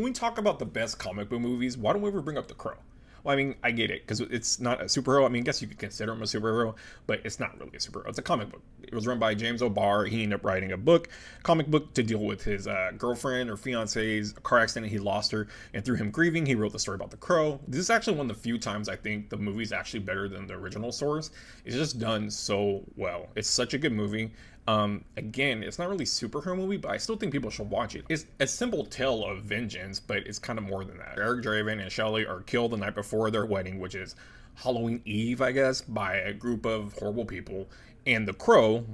we talk about the best comic book movies, why don't we ever bring up The Crow? Well, I mean, I get it because it's not a superhero. I mean, I guess you could consider him a superhero, but it's not really a superhero. It's a comic book. It was written by James O'Barr. He ended up writing a comic book to deal with his girlfriend or fiance's car accident. He lost her, and through him grieving, he wrote the story about the Crow. This is actually one of the few times I think the movie's actually better than the original source. It's just done so well. It's such a good movie. Again, it's not really a superhero movie, but I still think people should watch it. It's a simple tale of vengeance, but it's kind of more than that. Eric Draven and Shelley are killed the night before their wedding, which is Halloween Eve, I guess, by a group of horrible people. And the Crow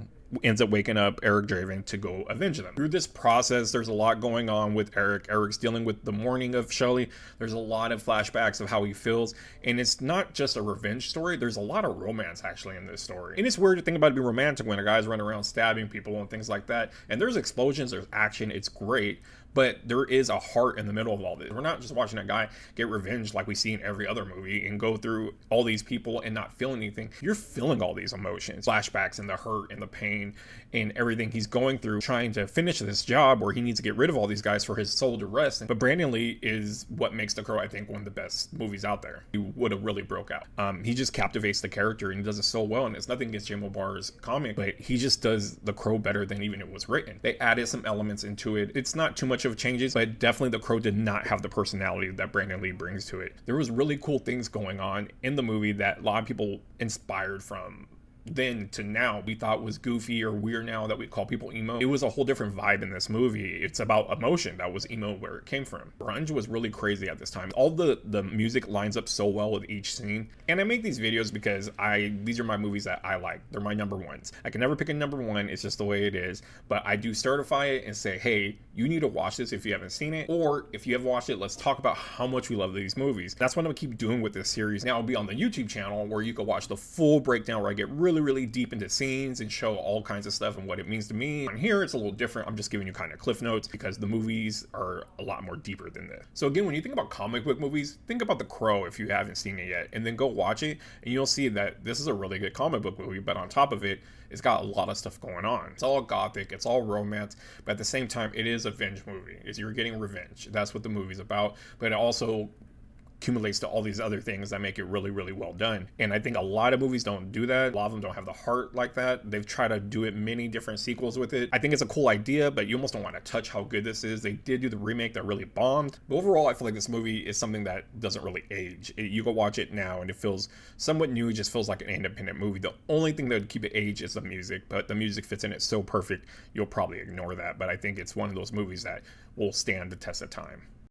ends up waking up Eric Draven to go avenge them. Through this process, there's a lot going on with Eric. Eric's dealing with the mourning of Shelley. There's a lot of flashbacks of how he feels. And it's not just a revenge story. There's a lot of romance actually in this story. And it's weird to think about it being romantic when a guy's running around stabbing people and things like that. And there's explosions, there's action, it's great. But there is a heart in the middle of all this. We're not just watching a guy get revenge like we see in every other movie and go through all these people and not feel anything. You're feeling all these emotions, flashbacks and the hurt and the pain and everything he's going through trying to finish this job where he needs to get rid of all these guys for his soul to rest. But Brandon Lee is what makes The Crow, I think, one of the best movies out there. He would have really broke out. He just captivates the character and he does it so well. And it's nothing against James O'Barr's comic, but he just does The Crow better than even it was written. They added some elements into it. It's not too much of changes, but definitely The Crow did not have the personality that Brandon Lee brings to it. There was really cool things going on in the movie that a lot of people inspired from then to now we thought was goofy or weird now that we call people emo. It was a whole different vibe in this movie. It's about emotion. That was emo where it came from. Grunge was really crazy at this time. All the music lines up so well with each scene. And I make these videos because these are my movies that I like. They're my number ones. I can never pick a number one. It's just the way it is. But I do certify it and say, hey, you need to watch this if you haven't seen it. Or if you have watched it, let's talk about how much we love these movies. That's what I'm gonna keep doing with this series. Now it'll be on the YouTube channel where you can watch the full breakdown where I get really deep into scenes and show all kinds of stuff and what it means to me. On here, it's a little different. I'm just giving you kind of cliff notes because the movies are a lot more deeper than this. So again, when you think about comic book movies, think about The Crow if you haven't seen it yet, and then go watch it and you'll see that this is a really good comic book movie, but on top of it, it's got a lot of stuff going on. It's all gothic, it's all romance, but at the same time, it is a revenge movie. You're getting revenge. That's what the movie's about, but it also accumulates to all these other things that make it really well done. And I think a lot of movies don't do that. A lot of them don't have the heart like that. They've tried to do it many different sequels with it. I think it's a cool idea, but you almost don't want to touch how good this is. They did do the remake that really bombed, but overall I feel like this movie is something that doesn't really age. You go watch it now and it feels somewhat new. It just feels like an independent movie. The only thing that would keep it age is the music, but the music fits in it so perfect you'll probably ignore that. But I think it's one of those movies that will stand the test of time.